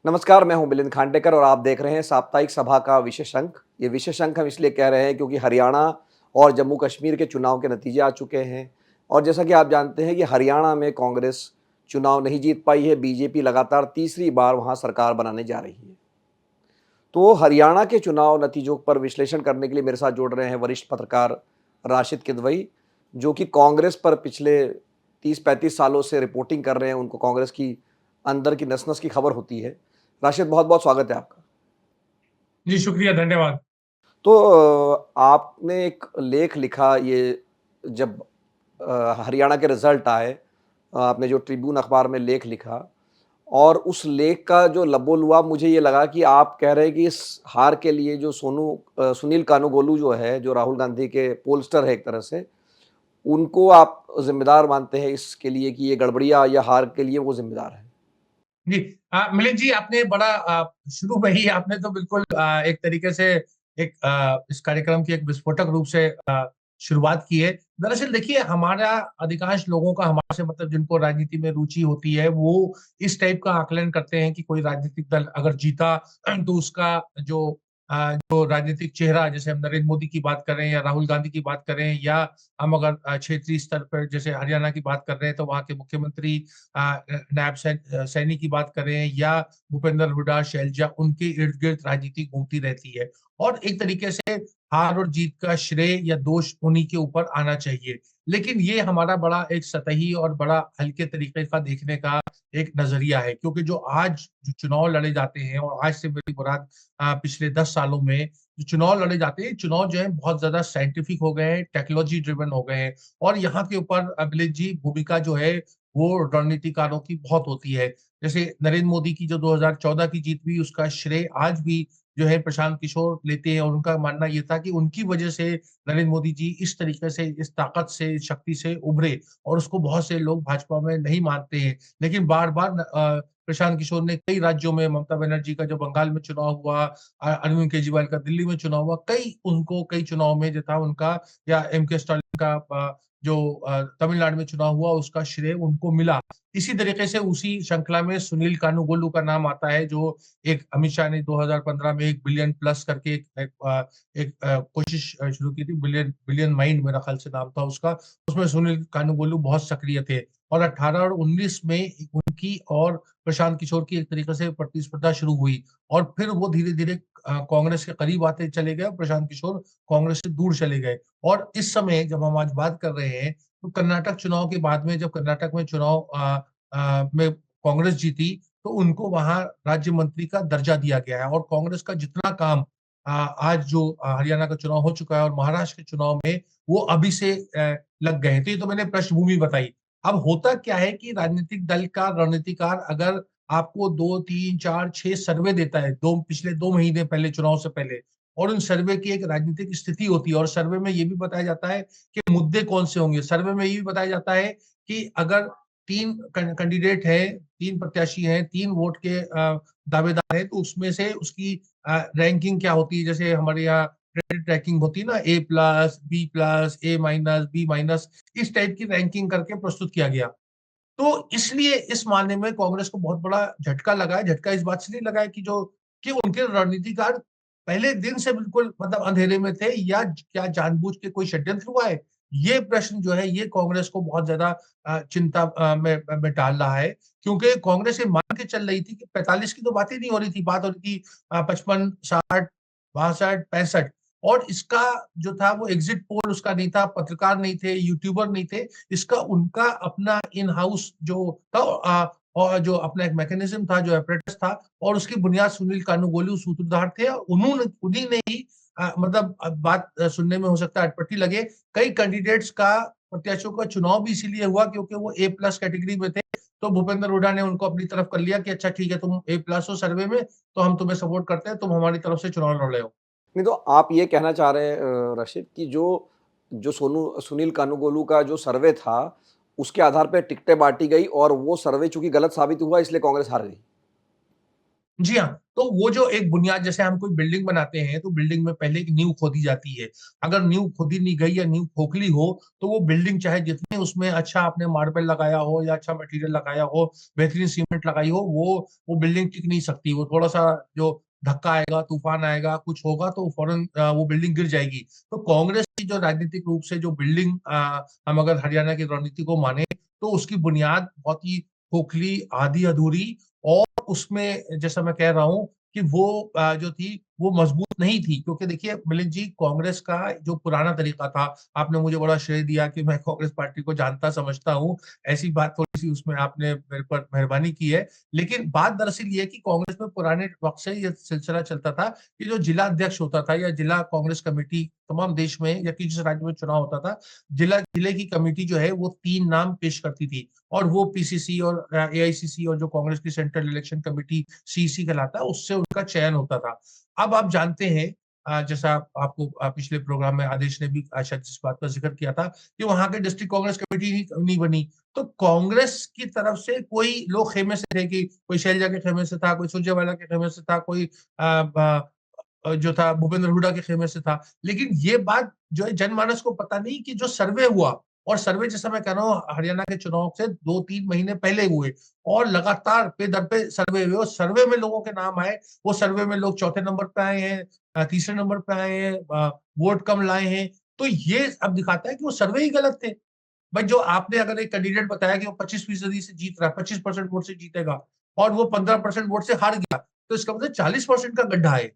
नमस्कार, मैं हूं मिलिंद खांडेकर और आप देख रहे हैं साप्ताहिक सभा का विशेष अंक। ये विशेष अंक हम इसलिए कह रहे हैं क्योंकि हरियाणा और जम्मू कश्मीर के चुनाव के नतीजे आ चुके हैं और जैसा कि आप जानते हैं कि हरियाणा में कांग्रेस चुनाव नहीं जीत पाई है, बीजेपी लगातार तीसरी बार वहां सरकार बनाने जा रही है। तो हरियाणा के चुनाव नतीजों पर विश्लेषण करने के लिए मेरे साथ जुड़ रहे हैं वरिष्ठ पत्रकार राशिद किदवई, जो कि कांग्रेस पर पिछले 30-35 सालों से रिपोर्टिंग कर रहे हैं। उनको कांग्रेस की अंदर की नस-नस की खबर होती है। राशिद, बहुत-बहुत स्वागत है आपका। जी, शुक्रिया, धन्यवाद। तो आपने एक लेख लिखा ये जब हरियाणा के रिज़ल्ट आए, आपने जो ट्रिब्यून अखबार में लेख लिखा और उस लेख का जो लबो-लुआब मुझे ये लगा कि आप कह रहे हैं कि इस हार के लिए जो सुनील कानूगोलू जो है, जो राहुल गांधी के पोलस्टर है एक तरह से, उनको आप ज़िम्मेदार मानते हैं इसके लिए कि ये गड़बड़ियाँ या हार के लिए वो ज़िम्मेदार हैं। जी, मिलिंद जी, आपने बड़ा शुरू में ही आपने तो बिल्कुल एक तरीके से इस कार्यक्रम की एक विस्फोटक रूप से शुरुआत की है। दरअसल देखिए, हमारा अधिकांश लोगों का हमारे से मतलब जिनको राजनीति में रुचि होती है, वो इस टाइप का आकलन करते हैं कि कोई राजनीतिक दल अगर जीता तो उसका जो राजनीतिक चेहरा, जैसे हम नरेंद्र मोदी की बात करें या राहुल गांधी की बात करें, या हम अगर क्षेत्रीय स्तर पर जैसे हरियाणा की बात कर रहे हैं तो वहाँ के मुख्यमंत्री सैनी की बात करें या भूपेंद्र हुड्डा, शैलजा, उनके इर्द गिर्द राजनीति घूमती रहती है और एक तरीके से हार और जीत का श्रेय या दोष उन्हीं के ऊपर आना चाहिए। लेकिन ये हमारा बड़ा एक सतही और बड़ा हल्के तरीके का देखने का एक नजरिया है, क्योंकि जो आज जो चुनाव लड़े जाते हैं, और आज से मेरी मुराद पिछले 10 सालों में जो चुनाव लड़े जाते हैं, चुनाव जो है बहुत ज्यादा साइंटिफिक हो गए हैं, टेक्नोलॉजी ड्रिवन हो गए हैं। और यहाँ के ऊपर अभिलेख जी भूमिका जो है वो रणनीतिकारों की बहुत होती है। जैसे नरेंद्र मोदी की जो 2014 की जीत हुई, उसका श्रेय आज भी जो है प्रशांत किशोर लेते हैं, और उनका मानना ये था कि उनकी वजह से नरेंद्र मोदी जी इस तरीके से, इस ताकत से, इस शक्ति से उभरे। और उसको बहुत से लोग भाजपा में नहीं मानते हैं, लेकिन बार बार प्रशांत किशोर ने कई राज्यों में, ममता बनर्जी का जो बंगाल में चुनाव हुआ, अरविंद केजरीवाल का दिल्ली में चुनाव हुआ, कई चुनाव में जो था उनका, या एम के स्टालिन का जो तमिलनाडु में चुनाव हुआ, उसका श्रेय उनको मिला। इसी तरीके से उसी श्रृंखला में सुनील कानूगोलू का नाम आता है, जो एक अमित शाह ने 2015 में 1 बिलियन प्लस करके एक कोशिश शुरू की थी, बिलियन बिलियन माइंड मेरा ख्याल से नाम था उसका। उसमें सुनील कानूगोलू बहुत सक्रिय थे। और 18 और 19 में उनकी और प्रशांत किशोर की एक तरीके से प्रतिस्पर्धा शुरू हुई, और फिर वो धीरे धीरे कांग्रेस के करीब आते चले गए और प्रशांत किशोर कांग्रेस से दूर चले गए। और इस समय जब हम आज बात कर रहे हैं, तो कर्नाटक चुनाव के बाद में, जब कर्नाटक में चुनाव में कांग्रेस जीती, तो उनको वहां राज्य मंत्री का दर्जा दिया गया है। और कांग्रेस का जितना काम आज जो हरियाणा का चुनाव हो चुका है और महाराष्ट्र के चुनाव में, वो अभी से लग गए हैं। तो ये तो मैंने पृष्ठभूमि बताई। अब होता क्या है कि राजनीतिक दल का रणनीतिकार अगर आपको 2, 3, 4, 6 सर्वे देता है, पिछले 2 महीने पहले, चुनाव से पहले, और उन सर्वे की एक राजनीतिक स्थिति होती है, और सर्वे में ये भी बताया जाता है कि मुद्दे कौन से होंगे। सर्वे में ये भी बताया जाता है कि अगर 3 कैंडिडेट है, 3 प्रत्याशी हैं, 3 वोट के दावेदार हैं, तो उसमें से उसकी रैंकिंग क्या होती है। जैसे हमारे यहाँ क्रेडिट रैंकिंग होती है ना, A+, B+, A-, B-, इस टाइप की रैंकिंग करके प्रस्तुत किया गया। तो इसलिए इस मामले में कांग्रेस को बहुत बड़ा झटका लगा है। झटका इस बात से नहीं लगा है कि उनके रणनीतिकार पहले दिन से बिल्कुल मतलब अंधेरे में थे, या क्या जानबूझ के कोई षड्यंत्र हुआ है। ये प्रश्न जो है, ये कांग्रेस को बहुत ज्यादा चिंता में डाल रहा है। क्योंकि कांग्रेस ये मान के चल रही थी कि 45 की तो बात ही नहीं हो रही थी, बात हो रही थी 55, 60, 62, 65। और इसका जो था वो एग्जिट पोल उसका नहीं था, पत्रकार नहीं थे, यूट्यूबर नहीं थे। इसका उनका अपना इन हाउस जो था, और जो अपना एक मैकेनिज्म था, जो एपरेटस था, और उसकी बुनियाद सुनील कानूगोलू सूत्रधार थे। और उन्हीं ने ही मतलब अब बात सुनने में हो सकता है अटपटी लगे, कई कैंडिडेट्स का, प्रत्याशियों का चुनाव भी इसीलिए हुआ क्योंकि वो A+ कैटेगरी में थे। तो भूपेंद्र हुड्डा ने उनको अपनी तरफ कर लिया कि अच्छा ठीक है, तुम A+ हो सर्वे में, तो हम तुम्हें सपोर्ट करते हैं, तुम हमारी तरफ से चुनाव लड़ रहे हो। नहीं तो आप ये कहना चाह रहे हैं रशीद कि जो जो सुनील कानूगोलू का जो सर्वे था, उसके आधार पे टिकटें बाँटी गई और वो सर्वे चूँकि गलत साबित हुआ इसलिए कांग्रेस हार गई। जी हाँ, तो वो जो एक बुनियाद जैसे हम कोई बिल्डिंग बनाते हैं, तो बिल्डिंग में पहले एक नींव खोदी जाती है। अगर नींव खोदी नहीं गई या नींव खोखली हो, तो वो बिल्डिंग चाहे जितने उसमें अच्छा आपने मार्बल लगाया हो या अच्छा मटेरियल लगाया हो, बेहतरीन सीमेंट लगाई हो, वो बिल्डिंग टिक नहीं सकती। वो थोड़ा-सा जो धक्का आएगा, तूफान आएगा, कुछ होगा तो फौरन वो बिल्डिंग गिर जाएगी। तो कांग्रेस की जो राजनीतिक रूप से जो बिल्डिंग हम अगर हरियाणा की रणनीति को माने, तो उसकी बुनियाद बहुत ही खोखली, आधी-अधूरी और उसमें जैसा मैं कह रहा हूँ कि वो जो थी वो मजबूत नहीं थी क्योंकि देखिए मिलिंद जी कांग्रेस का जो पुराना तरीका था आपने मुझे बड़ा श्रेय दिया कि मैं कांग्रेस पार्टी को जानता समझता हूँ ऐसी बात थोड़ी सी उसमें आपने मेरे पर मेहरबानी की है लेकिन बात दरअसल ये है कि कांग्रेस में पुराने वक्त से ये सिलसिला चलता था कि जो जिला अध्यक्ष होता था या जिला कांग्रेस कमेटी तमाम देश में या किसी राज्य में चुनाव होता था जिले की कमेटी जो है वो 3 नाम पेश करती थी और वो पीसीसी और एआईसीसी और जो कांग्रेस की सेंट्रल इलेक्शन कमेटी सीसी कहलाता है उससे उनका चयन होता था अब आप जानते हैं जैसा आपको पिछले प्रोग्राम में आदेश ने भी शायद इस बात का जिक्र किया था कि वहां के डिस्ट्रिक्ट कांग्रेस कमेटी नहीं बनी तो कांग्रेस की तरफ से कोई लोग खेमे से थे कि कोई शैलजा के खेमे से था कोई सुरजेवाला के खेमे से था कोई जो था भूपेंद्र हुड्डा के खेमे से था लेकिन ये बात जो है जनमानस को पता नहीं कि जो सर्वे हुआ और सर्वे जैसा मैं कह रहा हूँ हरियाणा के चुनाव से 2-3 महीने पहले हुए और लगातार पे दर पे सर्वे हुए और सर्वे में लोगों के नाम आए वो सर्वे में लोग चौथे नंबर पे आए हैं तीसरे नंबर पे आए हैं वोट कम लाए हैं तो ये अब दिखाता है कि वो सर्वे ही गलत थे भाई जो आपने अगर एक कैंडिडेट बताया कि वो 25% से जीत रहा है 25% वोट से जीतेगा और वो 15% वोट से हार गया तो इसका मतलब 40% का गड्ढा है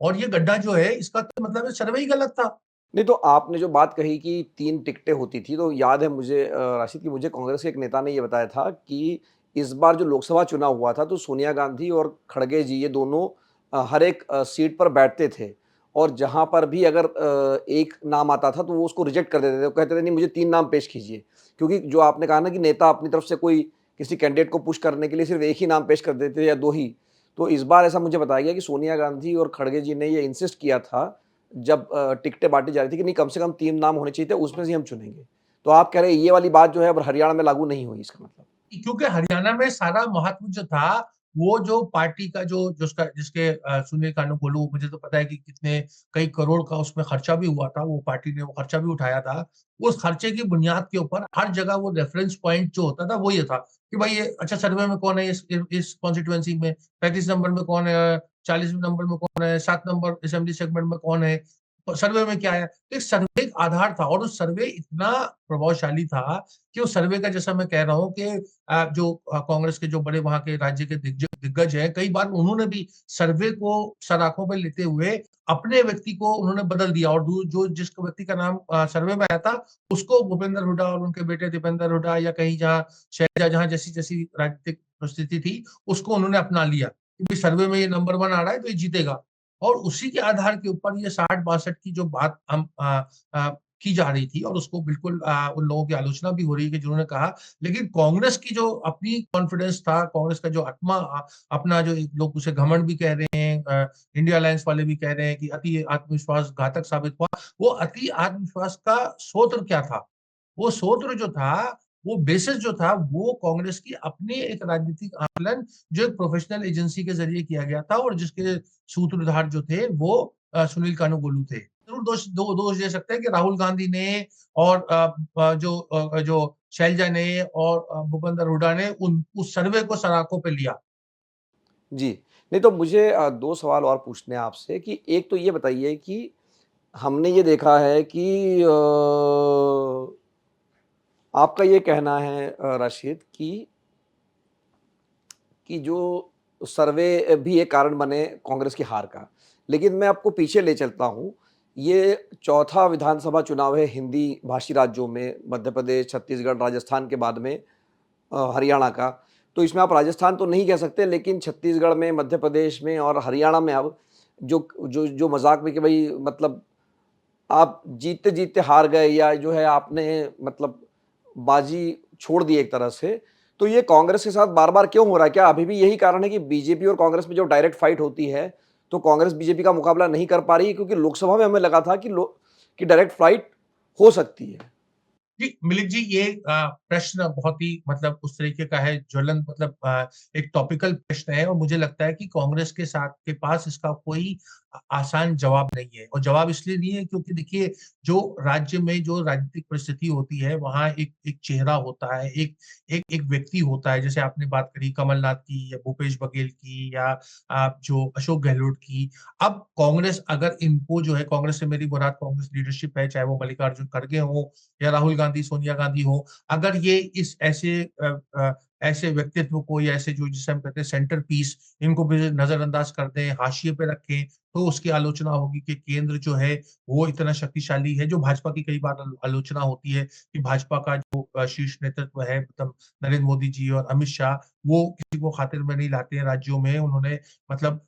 और ये गड्ढा जो है इसका तो मतलब सर्वे ही गलत था नहीं, तो आपने जो बात कही कि 3 टिकटें होती थी, तो याद है मुझे राशिद कि मुझे कांग्रेस के एक नेता ने ये बताया था कि इस बार जो लोकसभा चुनाव हुआ था, तो सोनिया गांधी और खड़गे जी ये दोनों हर एक सीट पर बैठते थे और जहाँ पर भी अगर एक नाम आता था, तो वो उसको रिजेक्ट कर देते थे। वो कहते थे, "नहीं, मुझे 3 नाम पेश कीजिए।" क्योंकि जो आपने कहा ना कि नेता अपनी तरफ से कोई किसी कैंडिडेट को पुश करने के लिए सिर्फ़ 1 ही नाम पेश कर देते थे या 2 ही। तो इस बार ऐसा मुझे बताया गया कि सोनिया गांधी और खड़गे जी ने ये इंसिस्ट किया था जब टिकटें बाँटी जा रही थी कि नहीं कम से कम 3 नाम होने चाहिए थे, उसमें से हम चुनेंगे। तो आप कह रहे हैं ये वाली बात जो है अब हरियाणा में लागू नहीं हुई इसका मतलब। क्योंकि हरियाणा में सारा महत्व जो था वो जो पार्टी का जो जिसका जिसके सुनील कानूनगोलू मुझे तो पता है कि कितने कई करोड़ का उसमें खर्चा भी हुआ था वो पार्टी ने वो खर्चा भी उठाया था उस खर्चे की बुनियाद के ऊपर हर जगह वो रेफरेंस पॉइंट जो होता था वो ये था कि भाई ये अच्छा सर्वे में कौन है इस कॉन्स्टिट्यूएंसी में 35 नंबर में कौन है 40 नंबर में कौन है 7 नंबर असेंबली सेगमेंट में कौन है सर्वे में क्या है तो एक सर्वे एक आधार था और उस सर्वे इतना प्रभावशाली था कि उस सर्वे का जैसा मैं कह रहा हूँ कि जो कांग्रेस के जो बड़े वहां के राज्य के दिग्गज हैं कई बार उन्होंने भी सर्वे को सर आंखों पे लेते हुए अपने व्यक्ति को उन्होंने बदल दिया और जो जिस व्यक्ति का नाम सर्वे में आया था उसको भूपेंद्र हुड्डा और उनके बेटे दीपेंद्र हुड्डा या कहीं जहाँ शैलजा जहाँ जैसी जैसी राजनीतिक परिस्थिति थी उसको उन्होंने अपना लिया कि सर्वे में ये नंबर 1 आ रहा है तो ये जीतेगा और उसी के आधार के ऊपर ये 60-62 की जो बात हम की जा रही थी और उसको बिल्कुल उन लोगों की आलोचना भी हो रही है कि जिन्होंने कहा लेकिन कांग्रेस की जो अपनी कॉन्फिडेंस था कांग्रेस का जो आत्मा अपना जो लोग उसे घमंड भी कह रहे हैं इंडिया अलायंस वाले भी कह रहे हैं कि अति आत्मविश्वास घातक साबित हुआ वो अति आत्मविश्वास का स्रोत क्या था वो स्रोत जो था वो बेसिस जो था वो कांग्रेस की अपनी एक राजनीतिक आकलन जो एक प्रोफेशनल एजेंसी के जरिए किया गया था और जिसके सूत्रधार जो थे वो सुनील कानूगोलू थे जरूर दोष दे सकते हैं कि राहुल गांधी ने और जो शैलजा ने और भूपेंद्र हुड्डा ने उन उस सर्वे को सराखों पे लिया जी, नहीं तो मुझे 2 सवाल और पूछने हैं आपसे कि एक तो ये बताइए कि हमने ये देखा है कि आपका ये कहना है राशिद कि जो सर्वे भी एक कारण बने कांग्रेस की हार का। लेकिन मैं आपको पीछे ले चलता हूँ। ये चौथा विधानसभा चुनाव है हिंदी भाषी राज्यों में, मध्य प्रदेश, छत्तीसगढ़, राजस्थान के बाद में हरियाणा का। तो इसमें आप राजस्थान तो नहीं कह सकते लेकिन छत्तीसगढ़ में, मध्य प्रदेश में और हरियाणा में अब जो जो जो मज़ाक में कि भई मतलब आप जीतते-जीतते हार गए या जो है आपने मतलब बाजी छोड़ दी एक तरह से, तो ये कांग्रेस के साथ बार-बार क्यों हो रहा है? क्या अभी भी यही कारण है कि बीजेपी और कांग्रेस में जो डायरेक्ट फाइट होती है, तो कांग्रेस बीजेपी का मुकाबला नहीं कर पा रही है? क्योंकि लोकसभा में हमें लगा था कि डायरेक्ट फाइट हो सकती है। जी, मिलिंद जी, ये प्रश्न बहुत ही मतलब उस तरीके का है, ज्वलन मतलब एक टॉपिकल प्रश्न है और मुझे लगता है कि कांग्रेस के साथ के पास इसका कोई आसान जवाब नहीं है। और जवाब इसलिए नहीं है क्योंकि देखिए, जो राज्य में जो राजनीतिक परिस्थिति होती है, वहाँ एक एक चेहरा होता है, एक एक एक व्यक्ति होता है। जैसे आपने बात करी कमलनाथ की या भूपेश बघेल की या जो अशोक गहलोत की। अब कांग्रेस अगर इनको जो है, कांग्रेस से मेरी मुराद कांग्रेस लीडरशिप है, चाहे वो मल्लिकार्जुन खड़गे हों या राहुल गांधी, सोनिया गांधी हो, अगर ये इस ऐसे व्यक्तित्व को या ऐसे जो जिसे हम कहते हैं सेंटर पीस, इनको भी नजरअंदाज कर दें, हाशिए पे रखें, तो उसकी आलोचना होगी कि केंद्र जो है वो इतना शक्तिशाली है। जो भाजपा की कई बार आलोचना होती है कि भाजपा का जो शीर्ष नेतृत्व है, मतलब नरेंद्र मोदी जी और अमित शाह, वो किसी को खातिर में नहीं लाते हैं राज्यों में। उन्होंने मतलब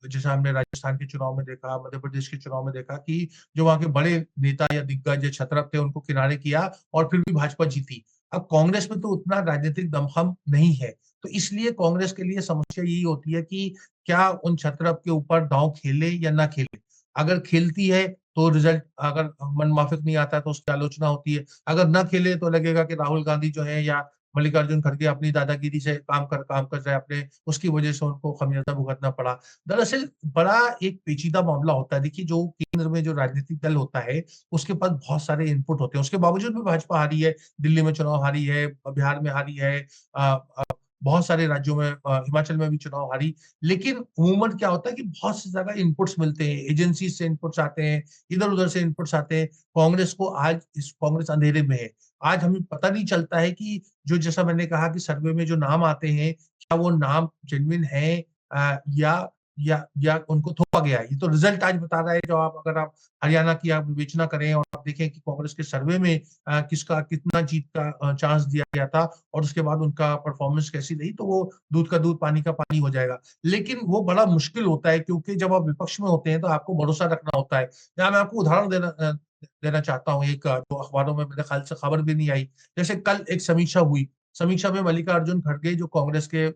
जैसे हमने राजस्थान के चुनाव में देखा, मध्य प्रदेश के चुनाव में देखा कि जो वहाँ के बड़े नेता या दिग्गज या छत्रप थे, उनको किनारे किया और फिर भी भाजपा जीती। अब कांग्रेस में तो उतना राजनीतिक दमखम नहीं है, तो इसलिए कांग्रेस के लिए समस्या यही होती है कि क्या उन छत्रप के ऊपर दांव खेले या ना खेले। अगर खेलती है तो रिजल्ट अगर मन माफिक नहीं आता तो उसकी आलोचना होती है, अगर ना खेले तो लगेगा कि राहुल गांधी जो है या मल्लिकार्जुन खड़गे अपनी दादागिरी से काम कर रहे हैं अपने, उसकी वजह से उनको खमियाजा भुगतना पड़ा। दरअसल बड़ा एक पेचीदा मामला होता है। देखिए, जो केंद्र में जो राजनीतिक दल होता है, उसके पास बहुत सारे इनपुट होते हैं। उसके बावजूद भी भाजपा हारी है, दिल्ली में चुनाव हारी है, बिहार में हारी है, अ, अ, बहुत सारे राज्यों में, हिमाचल में भी चुनाव हारी। लेकिन अमूमन क्या होता है कि बहुत से ज्यादा इनपुट्स मिलते हैं, एजेंसी से इनपुट्स आते हैं, इधर-उधर से इनपुट्स आते हैं। कांग्रेस अंधेरे में है। आज हमें पता नहीं चलता है कि जो जैसा मैंने कहा कि सर्वे में जो नाम आते हैं, क्या वो नाम जेन्युइन है या उनको थोपा गया है। ये तो रिजल्ट आज बता रहा है। जो आप अगर आप हरियाणा की आप विवेचना करें और आप देखें कि कांग्रेस के सर्वे में किसका कितना जीत का चांस दिया गया था और उसके बाद उनका परफॉर्मेंस कैसी रही, तो वो दूध का दूध पानी का पानी हो जाएगा। लेकिन वो बड़ा मुश्किल होता है क्योंकि जब आप विपक्ष में होते हैं तो आपको भरोसा रखना होता है। यहाँ मैं आपको उदाहरण देना चाहता हूँ। एक जो अखबारों में मेरे ख्याल से खबर भी नहीं आई। जैसे कल एक समीक्षा हुई। समीक्षा में मल्लिकार्जुन खड़गे जो कांग्रेस के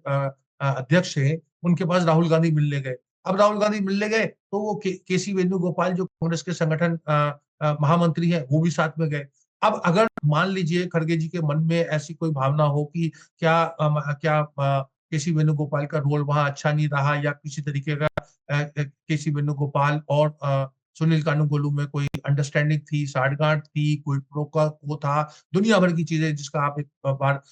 अध्यक्ष हैं, उनके पास राहुल गांधी मिलने गए। अब राहुल गांधी मिलने गए तो वो केसी वेणुगोपाल जो कांग्रेस के संगठन महामंत्री है, वो भी साथ में गए। अब अगर मान लीजिए खड़गे जी के मन में ऐसी कोई भावना हो कि क्या केसी वेणुगोपाल का रोल वहां अच्छा नहीं रहा या किसी तरीके का केसी वेणुगोपाल और सुनील कानूनगोलू में कोई अंडरस्टैंडिंग थी, साठगांठ थी, कोई प्रो का वो था, दुनिया भर की चीजें जिसका आप एक बार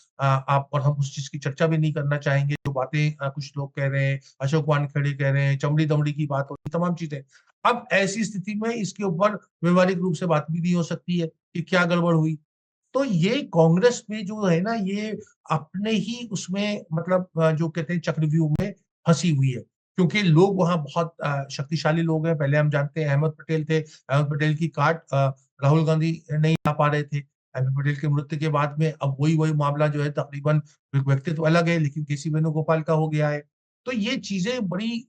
आप और हम उस चीज की चर्चा भी नहीं करना चाहेंगे। जो बातें कुछ लोग कह रहे हैं, अशोक वानखेड़े कह रहे हैं, चमड़ी दमड़ी की बात होती, तमाम चीजें। अब ऐसी स्थिति में इसके ऊपर व्यवहारिक रूप से बात भी नहीं हो सकती है कि क्या गड़बड़ हुई। तो ये कांग्रेस में जो है ना, ये अपने ही उसमें मतलब जो कहते हैं चक्रव्यूह में फंसी हुई है। क्योंकि लोग वहां बहुत शक्तिशाली लोग हैं। पहले हम जानते हैं अहमद पटेल थे। अहमद पटेल की काट राहुल गांधी नहीं ला पा रहे थे। अहमद पटेल की मृत्यु के बाद में अब वही वही मामला जो है तकरीबन, व्यक्तित्व अलग है लेकिन केसी वेणुगोपाल का हो गया है। तो ये चीजें बड़ी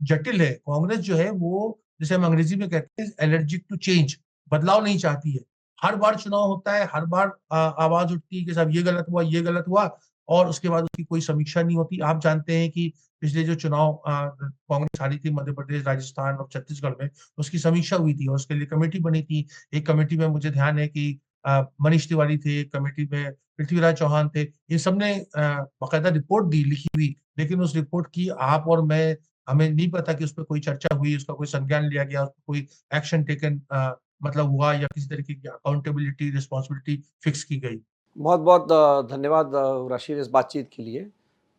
जटिल है। कांग्रेस जो है वो, जैसे हम अंग्रेजी में कहते हैं, एलर्जिक टू चेंज, बदलाव नहीं चाहती है। हर बार चुनाव होता है, हर बार आवाज उठती है कि साहब ये गलत हुआ, ये गलत हुआ, और उसके बाद उसकी कोई समीक्षा नहीं होती। आप जानते हैं कि पिछले जो चुनाव कांग्रेस हारी थी मध्य प्रदेश, राजस्थान और छत्तीसगढ़ में, उसकी समीक्षा हुई थी और उसके लिए कमेटी बनी थी। एक कमेटी में मुझे ध्यान है कि मनीष तिवारी थे, एक कमेटी में पृथ्वीराज चौहान थे। इन सबने बाकायदा रिपोर्ट दी, लिखी हुई। लेकिन उस रिपोर्ट की आप और मैं, हमें नहीं पता कि उस पर कोई चर्चा हुई, उसका कोई संज्ञान लिया गया, उस पर कोई एक्शन टेकन मतलब हुआ या किसी तरीके की अकाउंटेबिलिटी, रिस्पॉन्सिबिलिटी फिक्स की गई। बहुत-बहुत धन्यवाद राशिद इस बातचीत के लिए।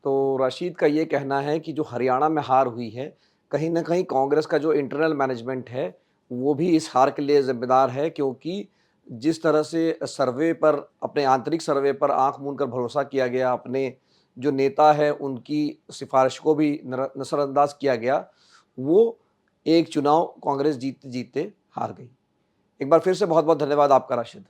तो राशिद का ये कहना है कि जो हरियाणा में हार हुई है, कहीं न कहीं कांग्रेस का जो इंटरनल मैनेजमेंट है, वो भी इस हार के लिए ज़िम्मेदार है, क्योंकि जिस तरह से सर्वे पर, अपने आंतरिक सर्वे पर आँख मूंद कर भरोसा किया गया, अपने जो नेता है उनकी सिफ़ारिश को भी नज़रअंदाज किया गया, वो एक चुनाव कांग्रेस जीतते-जीतते हार गई। एक बार फिर से बहुत-बहुत धन्यवाद आपका राशिद।